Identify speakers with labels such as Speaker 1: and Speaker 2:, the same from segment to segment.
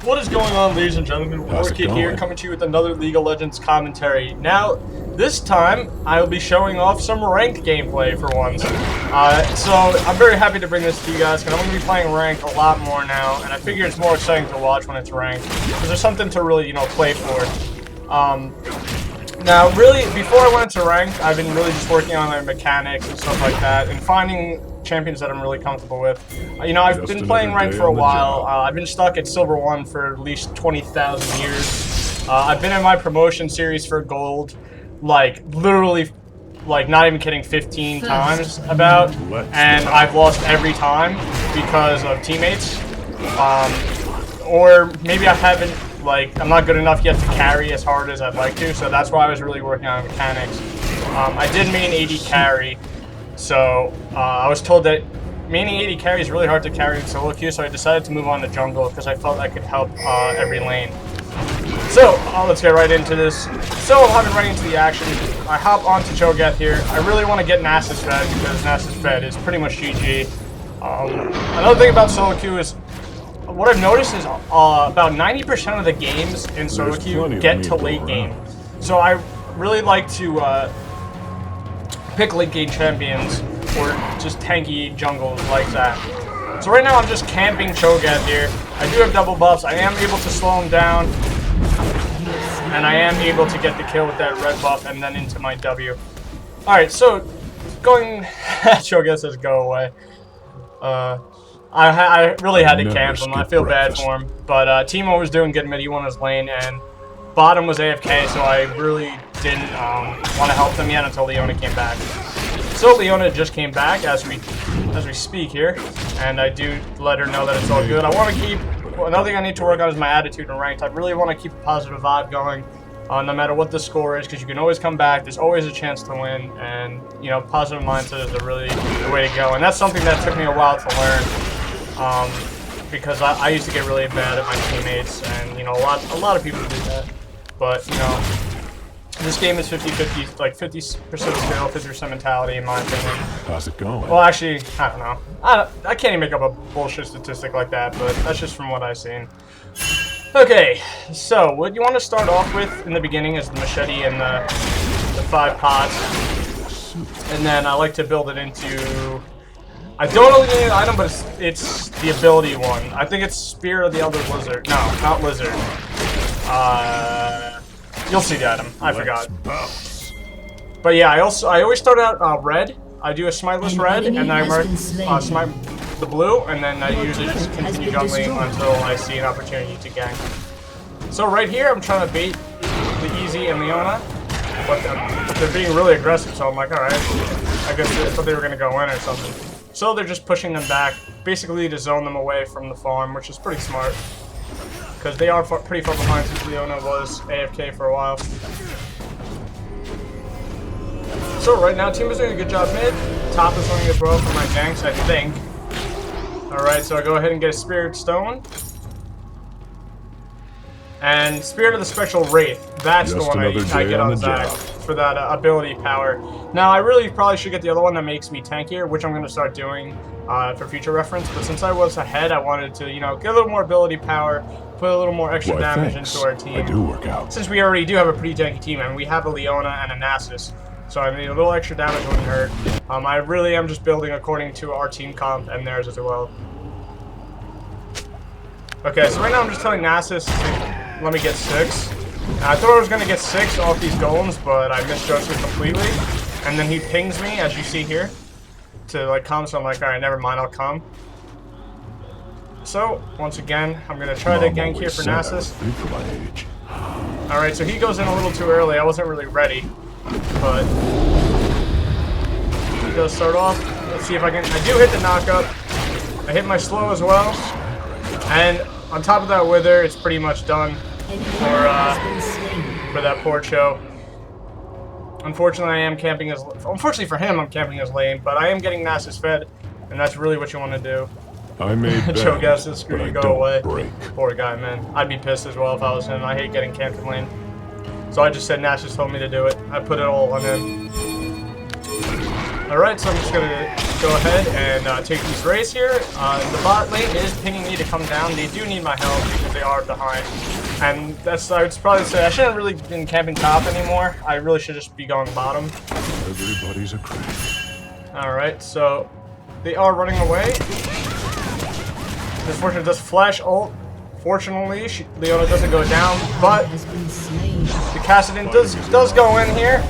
Speaker 1: What is going on, ladies and gentlemen?
Speaker 2: How's it
Speaker 1: Warkid here,
Speaker 2: going?
Speaker 1: coming to you with another League of Legends commentary. Now, this time, I'll be showing off some ranked gameplay for once. So, I'm very happy to bring this to you guys, because I'm going to be playing ranked a lot more now, and I figure it's more exciting to watch when it's ranked, because there's something to really, play for. Now, really, before I went into ranked, I've been really just working on my mechanics and stuff like that, and finding champions that I'm really comfortable with. I've been playing ranked for a while. I've been stuck at Silver 1 for at least 20,000 years. I've been in my promotion series for Gold, literally, not even kidding, 15 times about, and I've lost every time because of teammates. Or maybe I haven't, I'm not good enough yet to carry as hard as I'd like to, so that's why I was really working on mechanics. I did main AD carry, so I was told that maining AD carry is really hard to carry in solo queue, so I decided to move on to jungle because I felt I could help every lane. So, let's get right into this. So, hopping right into the action, I hop onto Cho'Gath here. I really want to get Nasus fed because Nasus fed is pretty much GG. Another thing about solo queue is, what I've noticed is about 90% of the games in solo queue get to late game. So I really like to pick late game champions or just tanky jungles like that. So right now I'm just camping Cho'Gath here. I do have double buffs. I am able to slow him down. And I am able to get the kill with that red buff and then into my W. Alright, so going... Cho'Gath says go away. I really had to camp him. I feel bad for him. But Teemo was doing good mid. He won his lane, and bottom was AFK, so I really didn't want to help them yet until Leona came back. So Leona just came back as we speak here, and I do let her know that it's all good. I want to keep... Another thing I need to work on is my attitude in ranked. I really want to keep a positive vibe going, no matter what the score is, because you can always come back. There's always a chance to win, and positive mindset is really the way to go. And that's something that took me a while to learn. Because I used to get really mad at my teammates, and a lot of people do that. But this game is 50-50, 50% skill, 50% mentality, in my opinion.
Speaker 2: How's it going?
Speaker 1: Well, actually, I don't know. I can't even make up a bullshit statistic like that, but that's just from what I've seen. Okay, so what you want to start off with in the beginning is the machete and the 5 pots, and then I like to build it into. I don't really need an item, but it's the ability one. I think it's Spear of the Elder Lizard. No, not Lizard. You'll see the item. I forgot. But yeah, I always start out red. I do a Smiteless red, and then I mark smite the blue, and then I usually just continue jungling until I see an opportunity to gank. So right here, I'm trying to bait the Easy and Leona, but they're being really aggressive, so I'm like, alright, I guess I thought they were going to go in or something. So they're just pushing them back, basically to zone them away from the farm, which is pretty smart. Because they are pretty far behind since Leona was AFK for a while. So right now, team is doing a good job mid. Top is running as well for my ganks, I think. Alright, so I go ahead and get a Spirit Stone. And Spirit of the Spectral Wraith. That's the one I get on Zac for that ability power. Now, I really probably should get the other one that makes me tankier, which I'm going to start doing for future reference. But since I was ahead, I wanted to, get a little more ability power, put a little more extra damage into our team.
Speaker 2: I do work out.
Speaker 1: Since we already do have a pretty tanky team, and we have a Leona and a Nasus. So I mean, a little extra damage wouldn't hurt. I really am just building according to our team comp and theirs as well. Okay, so right now I'm just telling Nasus to let me get 6. I thought I was going to get 6 off these golems, but I misjudged it completely. And then he pings me, as you see here, to come, so I'm like, alright, never mind, I'll come. So, once again, I'm going to try to gank here for Nasus. Alright, so he goes in a little too early. I wasn't really ready, but he does start off. Let's see if I can. I do hit the knockup. I hit my slow as well. And on top of that wither, it's pretty much done for that poor Cho. Unfortunately, I am camping as... Unfortunately for him, I'm camping as lane, but I am getting Nasus fed, and that's really what you want to do.
Speaker 2: I made
Speaker 1: Cho'Gath says, screw you, go away.
Speaker 2: Break.
Speaker 1: Poor guy, man. I'd be pissed as well if I was him. I hate getting camped in lane. So I just said Nasus told me to do it. I put it all on him. Alright, so I'm just gonna go ahead and take these rays here. The bot lane is pinging me to come down. They do need my help because they are behind. And that's, I would probably say, I shouldn't really been camping top anymore. I really should just be going bottom.
Speaker 2: Everybody's a crash.
Speaker 1: Alright, so they are running away. Misfortune does flash ult. Fortunately, Leona doesn't go down, but the Kassadin does go in here.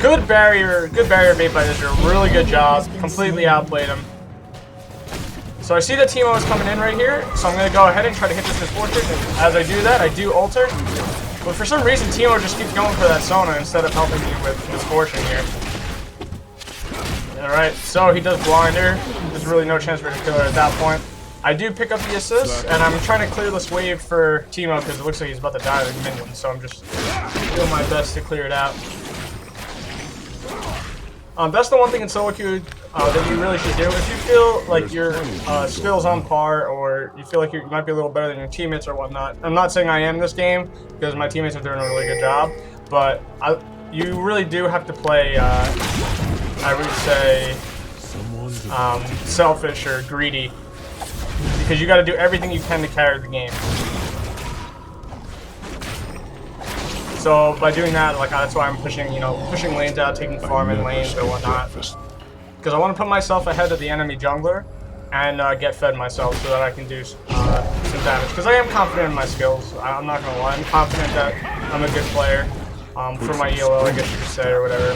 Speaker 1: Good barrier bait by Israel. Really good job. Completely outplayed him. So I see that Teemo is coming in right here, so I'm going to go ahead and try to hit this Misfortune. As I do that, I do alter. But for some reason, Teemo just keeps going for that Sona instead of helping me with Misfortune here. Alright, so he does blind her. There's really no chance for her to kill her at that point. I do pick up the assist, and I'm trying to clear this wave for Teemo because it looks like he's about to die with minions, so I'm just doing my best to clear it out. That's the one thing in solo queue that you really should do. If you feel like your skills on par, or you feel like you might be a little better than your teammates or whatnot. I'm not saying I am this game because my teammates are doing a really good job, but you really do have to play. I would say selfish or greedy, because you got to do everything you can to carry the game. So by doing that, like that's why I'm pushing, pushing lanes out, taking farm in lanes or whatnot. Because I want to put myself ahead of the enemy jungler and get fed myself so that I can do some damage. Because I am confident in my skills. I'm not gonna lie. I'm confident that I'm a good player for my ELO, I guess you could say, or whatever.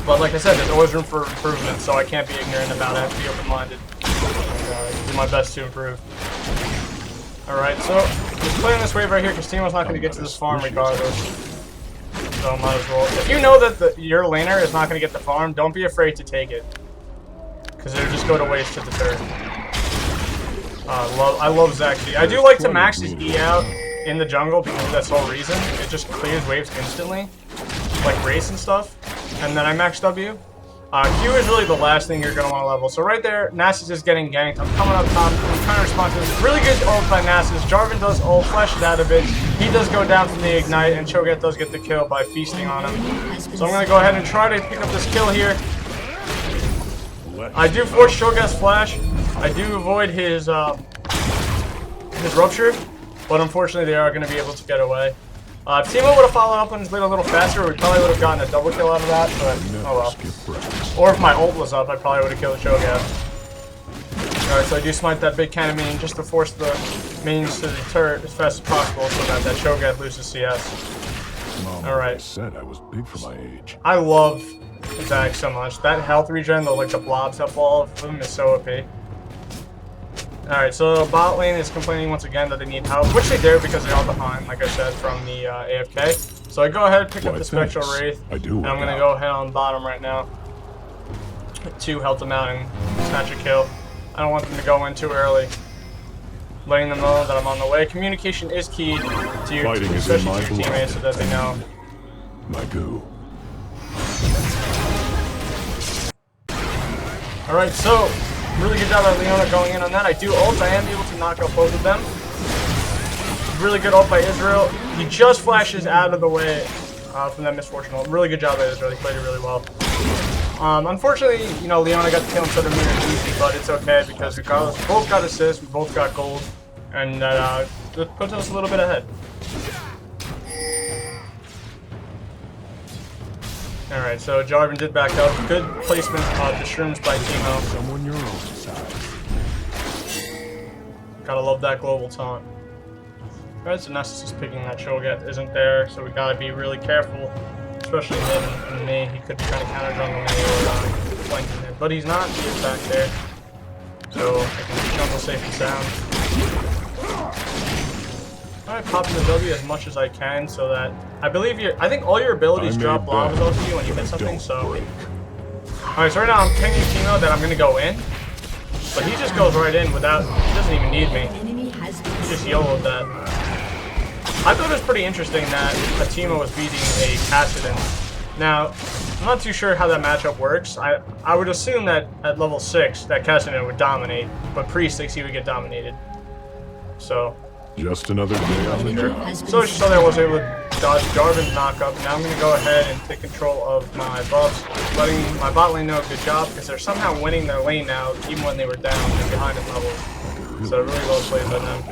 Speaker 1: But like I said, there's always room for improvement, so I can't be ignorant about it. I have to be open-minded and do my best to improve. Alright, so just playing this wave right here because Teemo's not going to get to this farm regardless. So might as well. If you know that your laner is not going to get the farm, don't be afraid to take it. Because it'll just go to waste to the turret. I love Zexy. I do like to max his E out in the jungle because of that sole reason. It just clears waves instantly. Like race and stuff. And then I max W. Q is really the last thing you're going to want to level. So right there, Nasus is getting ganked. I'm coming up top. I'm trying to respond to this. Really good ult by Nasus. Jarvan does ult, flashes out a bit. He does go down from the ignite, and Cho'Gath does get the kill by feasting on him. So I'm going to go ahead and try to pick up this kill here. I do force Cho'Gath's flash. I do avoid his rupture, but unfortunately they are going to be able to get away. If Teemo would have followed up on his lead a little faster, we probably would have gotten a double kill out of that, but oh well. Or if my ult was up, I probably would have killed Cho'Gath. Alright, so I do smite that big cannon minion just to force the minions to the turret as fast as possible so that Cho'Gath loses CS. Alright.
Speaker 2: I said I was big for my age.
Speaker 1: I love Zac so much. That health regen, the blobs that fall off of him is so OP. Alright, so bot lane is complaining once again that they need help, which they do because they are behind, like I said, from the AFK. So I go ahead and pick up the Spectral Wraith, and I'm going to go ahead on bottom right now to help them out and snatch a kill. I don't want them to go in too early. Letting them know that I'm on the way. Communication is key to your team, especially to your teammates, so that they know.
Speaker 2: My goo.
Speaker 1: Alright, so really good job by Leona going in on that. I do ult. I am able to knock out both of them. Really good ult by Israel. He just flashes out of the way from that misfortune ult. Really good job by Israel. He played it really well. Unfortunately, Leona got the kill instead of me and easy, but it's okay because regardless, we both got assists, we both got gold, and that puts us a little bit ahead. Alright, so Jarvan did back up. Good placement of the shrooms by Teemo.
Speaker 2: Someone your own size.
Speaker 1: Gotta love that global taunt. Alright, so Nasus is picking that Cho'Gath isn't there, so we gotta be really careful. Especially him and me. He could be trying to counter jungle me or flanking him. But he's not, he is back there. So I can jungle safe and sound. Alright, popping the W as much as I can so that I think all your abilities drop blobs off of you when you hit something, so. Alright, so right now I'm pinging Teemo that I'm gonna go in. But he just goes right in without, he doesn't even need me. He just YOLO'd that. I thought it was pretty interesting that a Teemo was beating a Kassadin. Now, I'm not too sure how that matchup works. I would assume that at level 6 that Kassadin would dominate, but pre-6 he would get dominated. So.
Speaker 2: Just another day on the job.
Speaker 1: So I just thought I was able to dodge Jarvan's knockup. Now I'm going to go ahead and take control of my buffs, letting my bot lane know good job, because they're somehow winning their lane now, even when they were down and behind in levels. So really well played by them.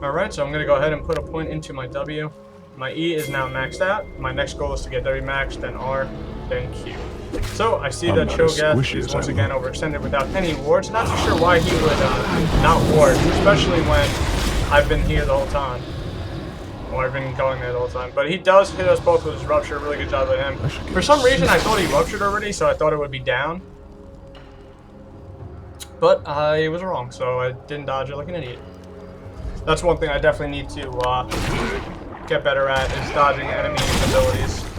Speaker 1: Alright, so I'm going to go ahead and put a point into my W. My E is now maxed out. My next goal is to get W maxed, then R, then Q. So I see that Cho'Gath is once again overextended without any wards. Not too sure why he would not ward, especially when I've been here the whole time. Or I've been going there the whole time. But he does hit us both with his Rupture. Really good job by him. For some reason, I thought he Ruptured already, so I thought it would be down. But I was wrong, so I didn't dodge it like an idiot. That's one thing I definitely need to get better at, is dodging enemy abilities. I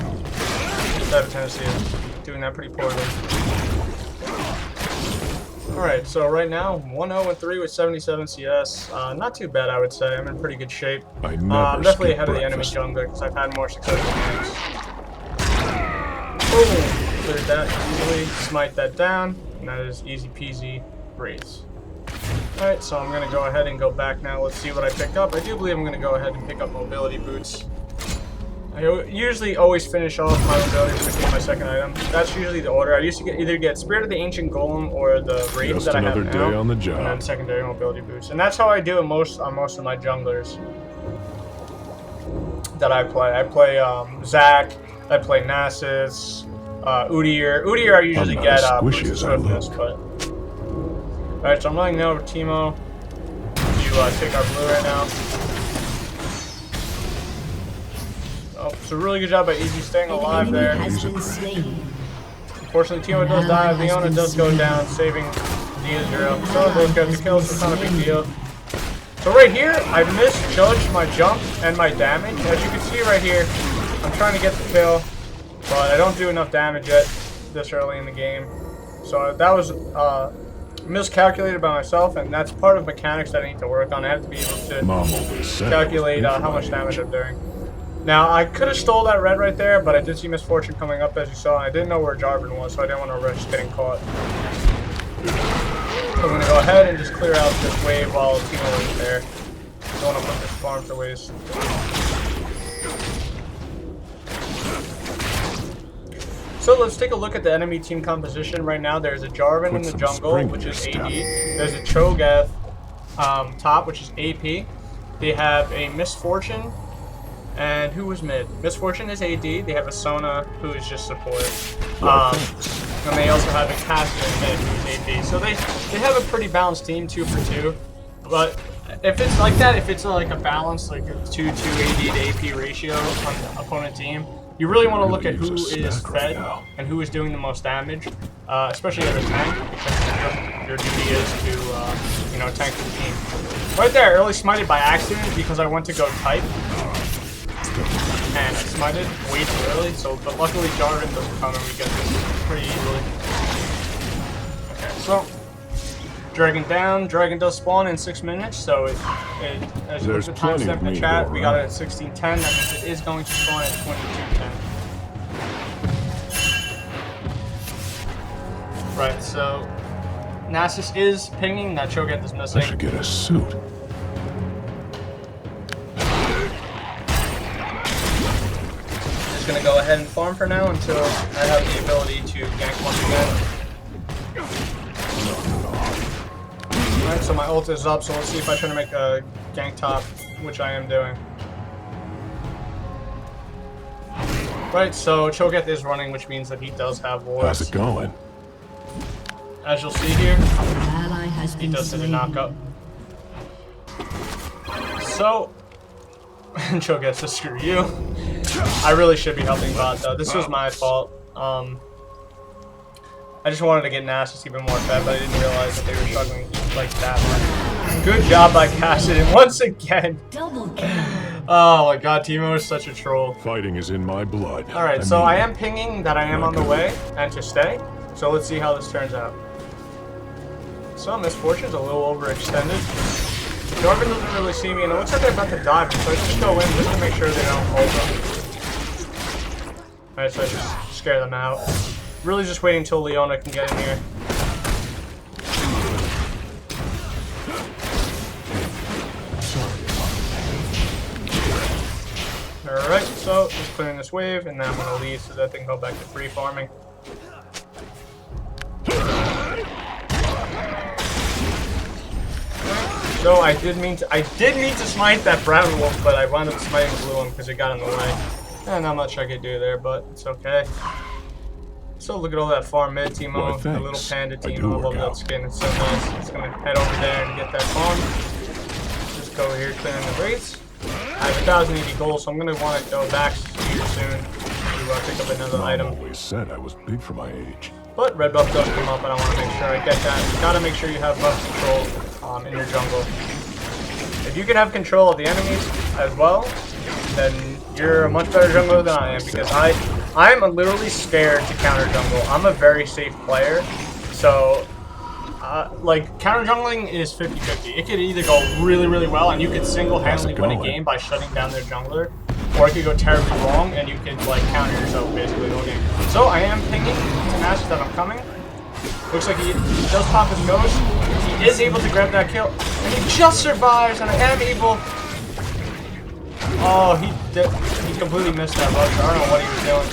Speaker 1: have a tendency of doing that pretty poorly. Alright, so right now, 1-0-3 with 77 CS. Not too bad, I would say. I'm in pretty good shape. I'm definitely ahead of the enemy jungler, because I've had more successful games. Boom! Cleared that easily. Smite that down. And that is easy peasy raise. Alright, so I'm going to go ahead and go back now. Let's see what I pick up. I do believe I'm going to go ahead and pick up mobility boots. I usually always finish off my mobility boots with my second item. That's usually the order. I used to either get Spirit of the Ancient Golem or the Wraith that I have now,
Speaker 2: on the job.
Speaker 1: and then secondary mobility boots. And that's how I do it on most of my junglers that I play. I play Zac, I play Nasus, Udyr. Udyr I usually get boots of swiftness, but... Alright, so I'm running now over Teemo to take our blue right now. Oh, so really good job by Easy staying alive there. Unfortunately, Teemo does die. Leona does go down, saving the Israel. So both got the kills, so it's not a big deal. So right here, I misjudged my jump and my damage. As you can see right here, I'm trying to get the kill, but I don't do enough damage yet this early in the game. So that was miscalculated by myself, and that's part of mechanics that I need to work on. I have to be able to calculate how much damage I'm doing. Now, I could have stole that red right there, but I did see Misfortune coming up, as you saw, and I didn't know where Jarvan was, so I didn't want to risk getting caught. So I'm going to go ahead and just clear out this wave while Teemo is there. Don't want to put this farm to waste. So let's take a look at the enemy team composition. Right now, there's a Jarvan in the jungle, which is AD. There's a Cho'Gath top, which is AP. They have a Misfortune. And who was mid? Misfortune is AD. They have a Sona, who is just support. And they also have a Caster mid, who's AP. So they have a pretty balanced team, 2 for 2. But if it's like that, if it's like a balance, like a 2-2 AD to AP ratio on the opponent team, you really want to look at who is fed and who is doing the most damage, especially as a tank, because your duty is to, tank the team. Right there, I early smited by accident because I went to go type. And I smited way too early, but luckily Jarvan doesn't come and we get this pretty easily. Okay, so Dragon down. Dragon does spawn in 6 minutes, so as you look at the timestamp in the chat, we got it at 16:10. That means it is going to spawn at 22:10. Right, so Nasus is pinging. That Cho'Gath is missing.
Speaker 2: I should get a suit.
Speaker 1: Gonna go ahead and farm for now until I have the ability to gank once again. Alright, so my ult is up, so let's see if I try to make a gank top, which I am doing. Right, so Cho'Gath is running, which means that he does have wards.
Speaker 2: How's it going?
Speaker 1: As you'll see here, he does hit a knockup. So, Cho'Gath says screw you. I really should be helping bot though. This was my fault. I just wanted to get Nasus even more fed, but I didn't realize that they were struggling like that much. Good job by Kassadin once again. Double kill. Oh my god, Teemo is such a troll.
Speaker 2: Fighting is in my blood.
Speaker 1: Alright, so I am pinging that I am on the way and to stay. So let's see how this turns out. So Misfortune's a little overextended. Jarvan doesn't really see me, and it looks like they're about to dive, so I just go in just to make sure they don't hold them. Alright, so I just scare them out. Really just waiting until Leona can get in here. so just clearing this wave, and then I'm gonna leave so that they can go back to free farming. So I did mean to smite that brown wolf, but I wound up smiting the blue one because it got in the way. And not much I could do there, but it's okay. So look at all that far mid Teemo, the little panda Teemo. I love that skin, it's so nice. It's gonna head over there and get that farm. Just go here clearing the rates. I have 1,080 gold, so I'm gonna want to go back here soon to pick up another item.
Speaker 2: Always said I was big for my age.
Speaker 1: But red buff does come up, and I want to make sure I get that. You gotta make sure you have buff control in your jungle. If you can have control of the enemies as well, then you're a much better jungler than I am, because I'm literally scared to counter jungle. I'm a very safe player, so like counter jungling is 50-50. It could either go really, really well, and you could single-handedly win a game by shutting down their jungler, or it could go terribly wrong, and you could like counter yourself basically the whole game. So I am pinging to Nasus that I'm coming. Looks like he does pop his ghost. He is able to grab that kill, and he just survives, and I am able. Oh, he completely missed that rush. I don't know what he was doing.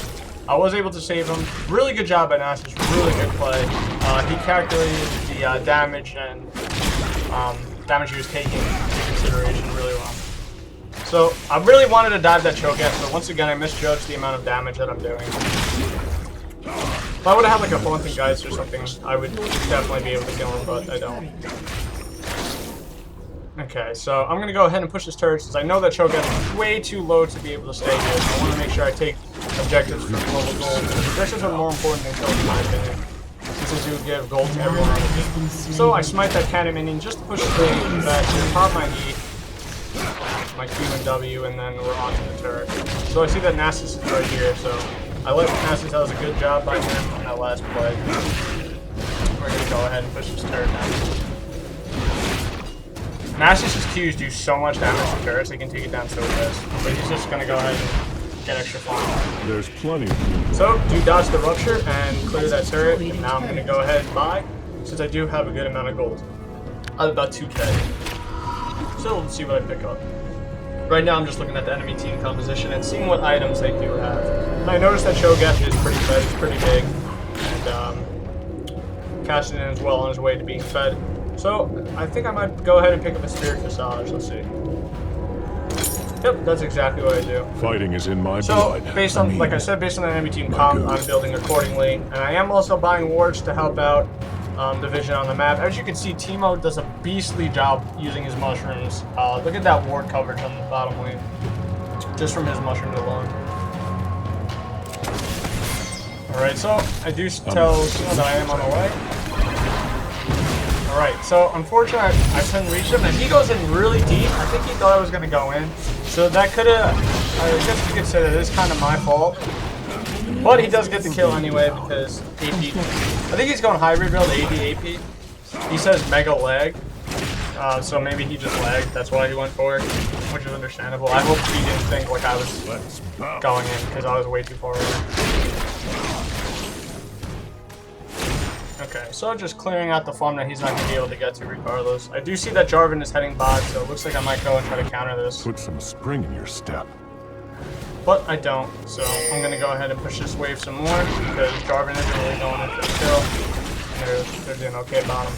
Speaker 1: I was able to save him. Really good job by Nasus. Really good play. He calculated the damage and damage he was taking into consideration really well. So I really wanted to dive that Cho'Gath, but once again I misjudged the amount of damage that I'm doing. If I would have had like a Haunting Geist or something, I would definitely be able to kill him, but I don't. Okay, so I'm gonna go ahead and push this turret since I know that Cho'Gath is way too low to be able to stay here. So I want to make sure I take objectives for global gold. Objectives are more important than kills in my opinion, since they do give gold to everyone on the team. So I smite that cannon minion just to push the thing back here, pop my E, my Q and W, and then we're on to the turret. So I see that Nasus is right here, so I let Nasus does a good job by him on that last play. We're gonna go ahead and push this turret down. Nasus' Qs do so much damage to turrets, they can take it down so fast. But he's just gonna go ahead and get extra farm.
Speaker 2: There's plenty.
Speaker 1: So, do dodge the rupture and clear that turret, and now I'm gonna go ahead and buy, since I do have a good amount of gold. I have about 2k. So, let's see what I pick up. Right now, I'm just looking at the enemy team composition and seeing what items they do have. And I noticed that Cho'Gath is pretty fed, he's pretty big, and Kassadin is well on his way to being fed. So, I think I might go ahead and pick up a Spirit Visage, let's see. Yep, that's exactly what I do.
Speaker 2: Fighting is in my
Speaker 1: blood.
Speaker 2: blood.
Speaker 1: Based on, like I said, based on the enemy team comp, I'm building accordingly. And I am also buying wards to help out the vision on the map. As you can see, Teemo does a beastly job using his mushrooms. Look at that ward coverage on the bottom lane, just from his mushrooms alone. Alright, so I do tell Teemo that I am on the way. Alright, so unfortunately I couldn't reach him, and he goes in really deep. I think he thought I was going to go in. So that could have, I guess you could say that it's kind of my fault. But he does get the kill anyway because AP, I think he's going hybrid build, 80 AP. He says mega lag. So maybe he just lagged, that's why he went for it, which is understandable. I hope he didn't think like I was going in because I was way too far away. Okay, so just clearing out the farm that he's not going to be able to get to regardless. I do see that Jarvan is heading bot, so it looks like I might go and try to counter this.
Speaker 2: Put some spring in your step.
Speaker 1: But I don't, so I'm going to go ahead and push this wave some more because Jarvan isn't really going in for the kill. They're doing okay bottom.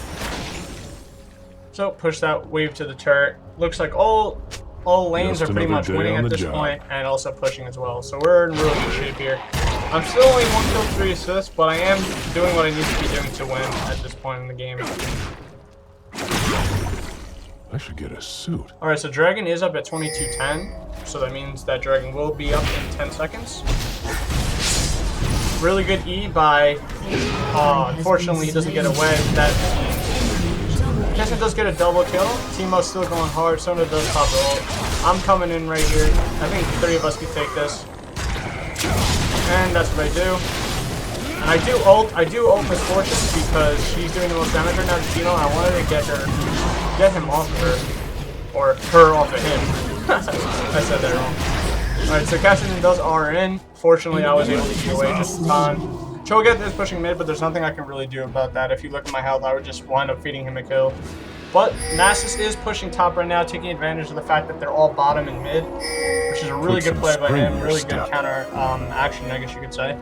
Speaker 1: So push that wave to the turret. Looks like all lanes are pretty much winning at this point, and also pushing as well. So we're in really good shape here. I'm still only 1 kill, 3 assists, but I am doing what I need to be doing to win at this point in the game.
Speaker 2: I should get a suit.
Speaker 1: Alright, so Dragon is up at 2210, so that means that Dragon will be up in 10 seconds. Really good E by, unfortunately he doesn't get away. Kessin does get a double kill. Teemo's still going hard, Sona does pop the ult. I'm coming in right here. I think 3 of us can take this. And that's what I do. And I do ult Misfortune because she's doing the most damage right now to Teemo, and I wanted to get him off of her. Or her off of him. I said that wrong. Alright, so Kassadin does R in. Fortunately, I was able to get away just in time. Cho'Gath is pushing mid, but there's nothing I can really do about that. If you look at my health, I would just wind up feeding him a kill. But Nasus is pushing top right now, taking advantage of the fact that they're all bottom and mid, which is a really good play by him. Really good counter action, I guess you could say.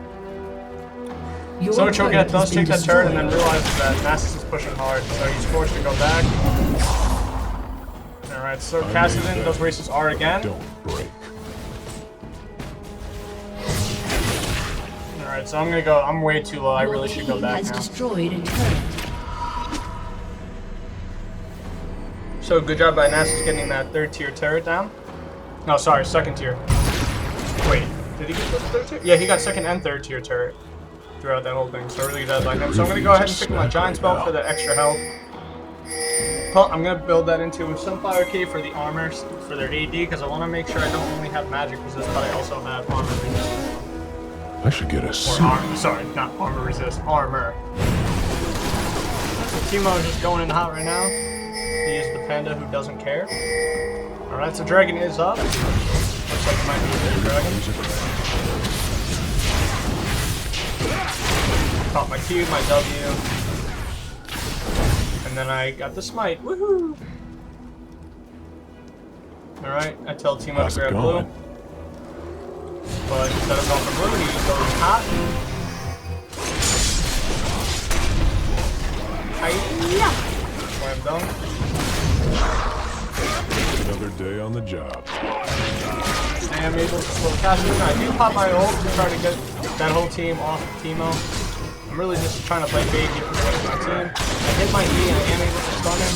Speaker 1: So Cho'Gath does take that turret and then realizes that Nasus is pushing hard, so he's forced to go back. Alright, so Kassadin does waste his R again.
Speaker 2: Don't break.
Speaker 1: Alright, so I'm gonna go. I'm way too low. I really should go back now.
Speaker 3: Destroyed a turret.
Speaker 1: So good job by Nasus getting that 3rd tier turret down. No, sorry, 2nd tier. Wait, did he get the 3rd tier? Yeah, he got 2nd and 3rd tier turret throughout that whole thing. So really good job by him. So I'm gonna go ahead and pick my Giant's Belt for the extra health. Well, I'm gonna build that into Sunflower Cave for the armors for their AD because I want to make sure I don't only have magic resist, but I also have armor resist.
Speaker 2: I should get a
Speaker 1: Or
Speaker 2: suit.
Speaker 1: armor, sorry, not armor resist, armor. So Teemo is just going in hot right now. He is the panda who doesn't care. Alright, so Dragon is up. Looks like it might be a big Dragon. Caught my Q, my W. And then I got the smite. Woohoo! Alright, I tell Teemo
Speaker 2: How's
Speaker 1: to
Speaker 2: it
Speaker 1: grab blue.
Speaker 2: going?
Speaker 1: But instead of going for blue, he goes hot. Hi-ya! Slam dunk.
Speaker 2: Another day on the job.
Speaker 1: I am able to slow Kassadin. I do pop my ult to try to get that whole team off of Teemo. I'm really just trying to play bait here for the rest of my team. I hit my E and I am able to stun him.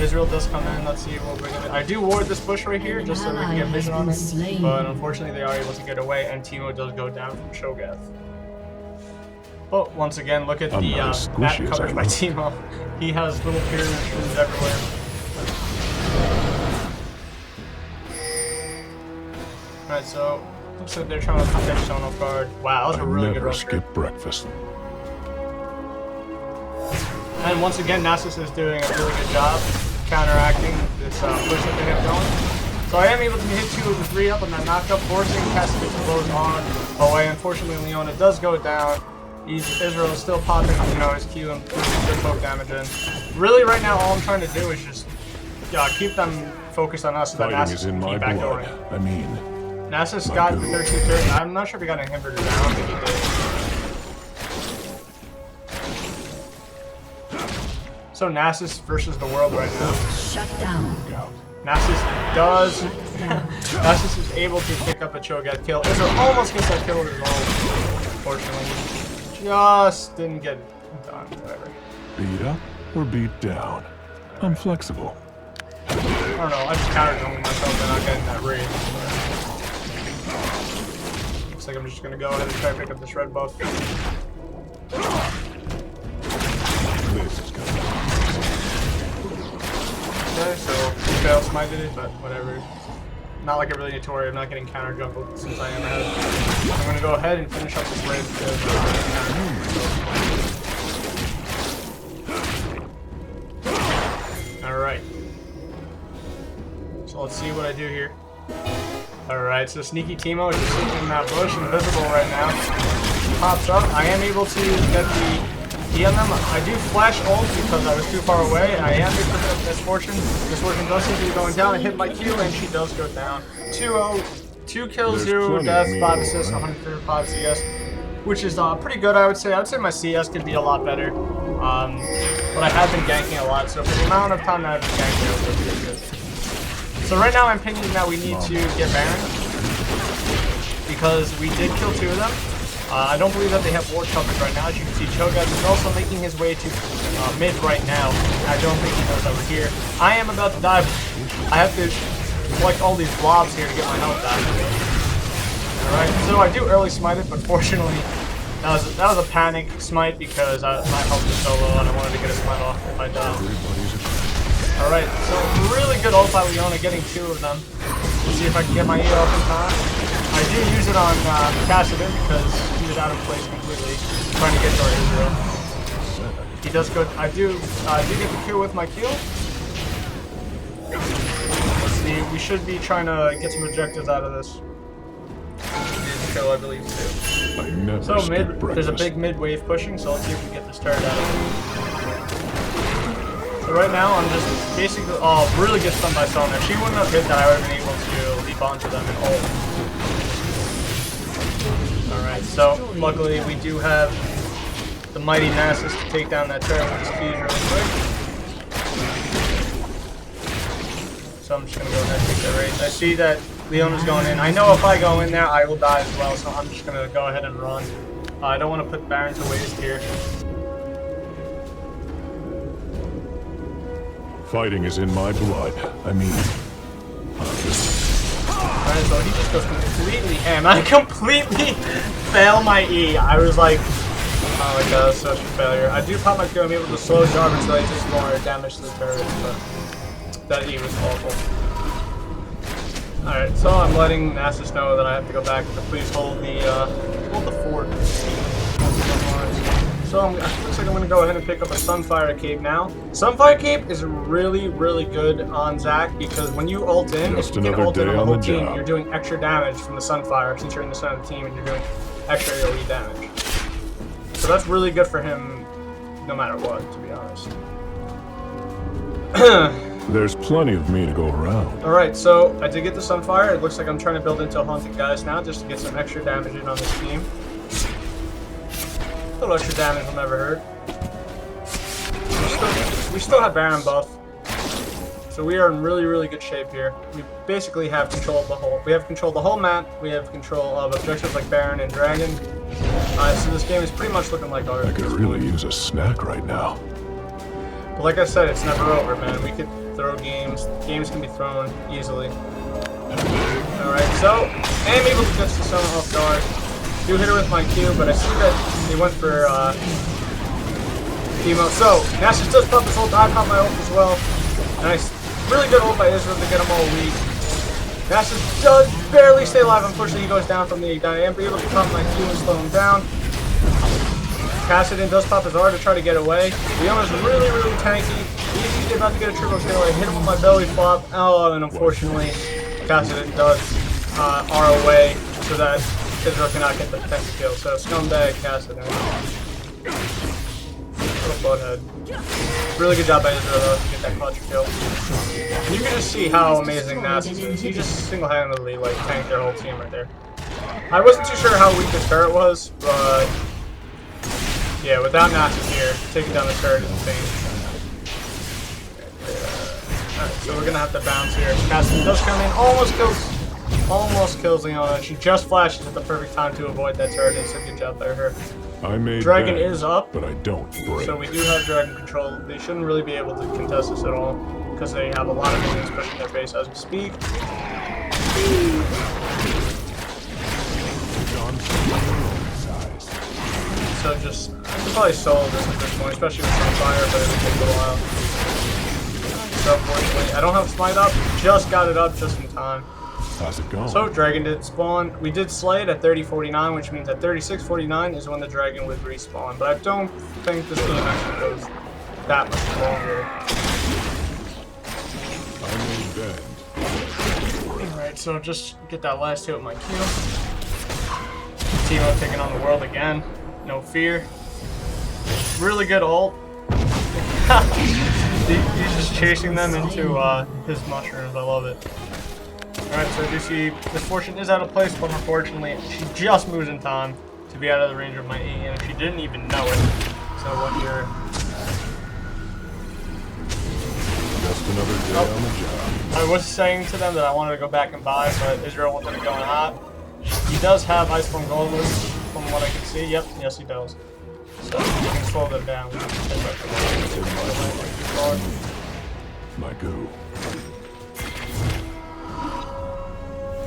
Speaker 1: Israel does come in. Let's see what we're gonna. I do ward this bush right here just so we can get vision on him. But unfortunately, they are able to get away, and Teemo does go down from Cho'Gath. But once again, look at the map coverage by Teemo. He has little pyramid shrooms everywhere. Alright, so looks like they're trying to catch someone off guard. Wow, that was a really good
Speaker 2: Never
Speaker 1: rush.
Speaker 2: skip breakfast.
Speaker 1: And once again, Nasus is doing a really good job counteracting this push that they have going. So I am able to hit 2 of the 3 up on that knockup, forcing Kassadin to close on away. Unfortunately, Leona does go down. Israel is still popping, his Q and pushing their poke damage in. Really, right now, all I'm trying to do is just keep them focused on us so that
Speaker 2: Fighting
Speaker 1: Nasus
Speaker 2: is in
Speaker 1: can
Speaker 2: my
Speaker 1: keep back
Speaker 2: blood.
Speaker 1: going.
Speaker 2: I mean,
Speaker 1: Nasus got the 13-30. I'm not sure if he got an inhibitor down. I don't think he did. So Nasus versus the world right now.
Speaker 3: Shut down.
Speaker 1: Nasus is able to pick up a Cho'Gath kill. Israel almost gets that kill with his ult. Unfortunately, just didn't get it done. Whatever.
Speaker 2: beat up or beat down. I'm flexible.
Speaker 1: I don't know. I just countered on myself and not getting that raid. Looks like I'm just gonna go ahead and try to pick up this red buff.
Speaker 2: This is good.
Speaker 1: Okay, so fail smited it, but whatever. Not like I really need to worry. I'm not getting counter jumbled since I am ahead. I'm gonna go ahead and finish up this raid because alright. So let's see what I do here. Alright, so Sneaky Teemo is just sitting in that bush, invisible right now. Pops up. I am able to get the E on them. I do flash ult because I was too far away. I am able to hit Misfortune. Misfortune does seem to be going down. I hit my Q and she does go down. 2-0. 2 kills, 0 deaths, 5 assists, 135 CS. Which is pretty good, I would say. I would say my CS could be a lot better. But I have been ganking a lot, so for the amount of time that I've been ganking, it was pretty good. So right now I'm thinking that we need to get Baron. Because we did kill 2 of them. I don't believe that they have ward coverage right now. As you can see, Cho'Gath is also making his way to mid right now. I don't think he knows that we're here. I am about to die. I have to collect all these blobs here to get my health back. Alright, so I do early smite it, but fortunately, that was a panic smite because my health was so low and I wanted to get a smite off if I died. Alright, so really good ult by Leona, getting 2 of them. Let's see if I can get my E off in time. I do use it on Kassadin because he was out of place completely, trying to get to our Israel. He does good. I do get the kill with my Q. Let's see, we should be trying to get some objectives out of this. Kill, I believe, too.
Speaker 2: I never
Speaker 1: So
Speaker 2: skip
Speaker 1: there's a
Speaker 2: breakfast.
Speaker 1: big mid wave pushing, so let's see if we get this turret out of it. So right now I'm just basically, oh, really good stun by Sona. If she wouldn't have hit that, I would have been able to leap onto them and ult. Alright, so luckily we do have the mighty Nasus to take down that turret with his keys really quick. So I'm just going to go ahead and take that race. I see that Leona's going in. I know if I go in there, I will die as well, so I'm just going to go ahead and run. I don't want to put Baron to waste here.
Speaker 2: Fighting is in my blood. I mean,
Speaker 1: Alright, so he just goes completely ham. I completely fail my E. I was like, oh my god, that's such a failure. I do pop my Q, I'm able to slow Jarvan so I just more damage to the turret, but that E was awful. Alright, so I'm letting Nasus know that I have to go back to please hold the fort. So it looks like I'm going to go ahead and pick up a Sunfire Cape now. Sunfire Cape is really, really good on Zac because when you ult in, if you can ult in on the whole team, you're doing extra damage from the Sunfire since you're in the center of the team and you're doing extra AoE damage. So that's really good for him no matter what, to be honest.
Speaker 2: there's plenty of me to go around.
Speaker 1: Alright, so I did get the Sunfire. It looks like I'm trying to build into a Haunted Geist now just to get some extra damage in on this team. A little extra damage will never hurt. We still have Baron buff. So we are in really, really good shape here. We basically have control of the whole. We have control of the whole map. We have control of objectives like Baron and Dragon. So this game is pretty much looking like ours.
Speaker 2: I could really use a snack right now.
Speaker 1: But like I said, it's never over, man. We could throw games. Games can be thrown easily. Alright, so I am able to catch the Sona off guard. Do hit her with my Q, but I see that they went for Emo. So Nasus does pop his ult. I pop my ult as well. Nice. Really good ult by Israel to get him all weak. Nasus does barely stay alive. Unfortunately, he goes down from the Ignite. I am able to pop my Q and slow him down. Kassadin does pop his R to try to get away. Leona's really, really tanky. He's about to get a triple kill. I hit him with my belly flop. Oh, and unfortunately, Kassadin does R away so that Israel cannot get the defensive kill. So, scumbag Kassadin. Little butthead. Really good job by Israel though to get that clutch kill. And you can just see how amazing Nasus is. He just single-handedly like tanked their whole team right there. I wasn't too sure how weak this turret was, but yeah, without Nasus here, taking down the turret is insane. Alright, so we're gonna have to bounce here. Kassadin does come in, almost kills Leona. She just flashes at the perfect time to avoid that turret, and so good job by her. Dragon is up,
Speaker 2: but I don't break.
Speaker 1: So we do have Dragon control. They shouldn't really be able to contest us at all because they have a lot of minions pushing their base as we speak. So just, I could probably solo this at this point, especially with Sunfire, but it would take a little while. So unfortunately, I don't have Smite up. Just got it up just in time.
Speaker 2: How's it going?
Speaker 1: So Dragon did spawn. We did slay it at 30:49, which means at 36:49 is when the Dragon would respawn. But I don't think this game actually goes that much longer. Alright, so just get that last hit with my Q. Teemo taking on the world again. No fear. Really good ult. He's just chasing them into his mushrooms. I love it. Alright, so you see, Misfortune is out of place, but unfortunately, she just moves in time to be out of the range of my E, and she didn't even know it. So what you're...
Speaker 2: Just another day on the job.
Speaker 1: I was saying to them that I wanted to go back and buy, but Israel wanted to go in hot. He does have Iceborne Goldless, from what I can see. Yep, yes he does. So we can slow them down.
Speaker 2: My goo.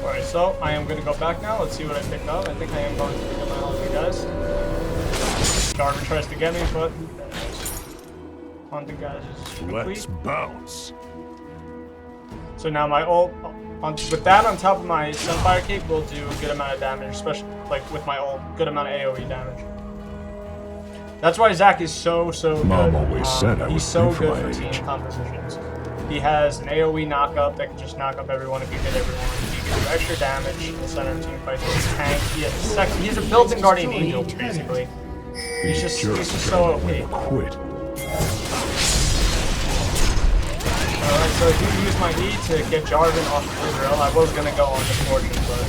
Speaker 1: Alright, so I am going to go back now. Let's see what I picked up. I think I am going to pick up my Haunted Geist. Jarvan tries to get me, but Haunted Geist is complete.
Speaker 2: Let's bounce.
Speaker 1: So now my ult, with that on top of my Sunfire Cape, will do a good amount of damage, especially like with my ult, good amount of AoE damage. That's why Zac is so good.
Speaker 2: Mom always said I
Speaker 1: he's
Speaker 2: was
Speaker 1: so
Speaker 2: for
Speaker 1: good
Speaker 2: my
Speaker 1: for
Speaker 2: age.
Speaker 1: team compositions. He has an AoE knockup that can just knock up everyone if you hit everyone. He can do extra damage in the center of team fights. He's a tank. He's a built-in Guardian Angel, basically. He's just so OP.
Speaker 2: Quit.
Speaker 1: Alright, so I do use my E to get Jarvan off of Israel. I was gonna go on Misfortune, but...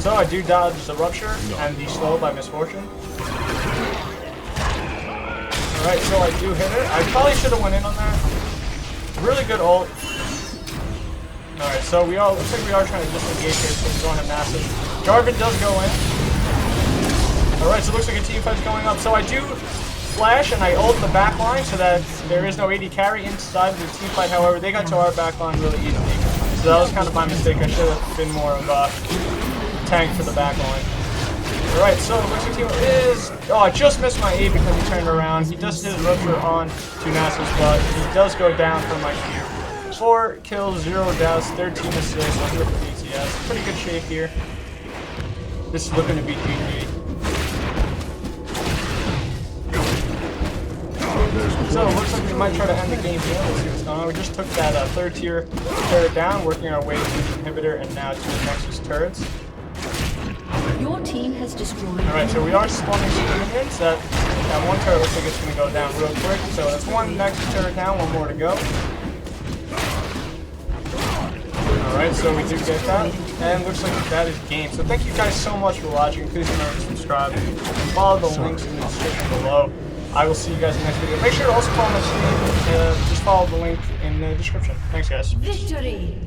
Speaker 1: So I do dodge the Rupture and the slow by Misfortune. Alright, so I do hit it. I probably should have went in on that. Really good ult. Alright, so looks like we are trying to disengage here, so we don't have massive. Jarvan does go in. Alright, so it looks like a team fight's going up. So I do flash and I ult the back line so that there is no AD carry inside of the team fight. However, they got to our back line really easily. So that was kind of my mistake. I should have been more of a tank for the back line. Alright, so it looks like team is... Oh, I just missed my E because he turned around. He does hit his Rupture on to Nasus, but he does go down from my Q. 4 kills, 0 deaths, 13 assists, 100 for BTS. Pretty good shape here. This is looking to be GG. So it looks like we might try to end the game here. Let's see what's going on. We just took that third tier turret down, working our way to the inhibitor and now to the Nexus turrets.
Speaker 3: Your team has destroyed.
Speaker 1: Alright, so we are spawning super minions. That one turret looks like it's going to go down real quick. So that's one Nexus turret down, one more to go. Alright, so we do get that, and looks like that is game. So thank you guys so much for watching. Please remember to subscribe and follow the links in the description below. I will see you guys in the next video. Make sure to also follow my stream. Just follow the link in the description. Thanks, guys.
Speaker 3: Victory!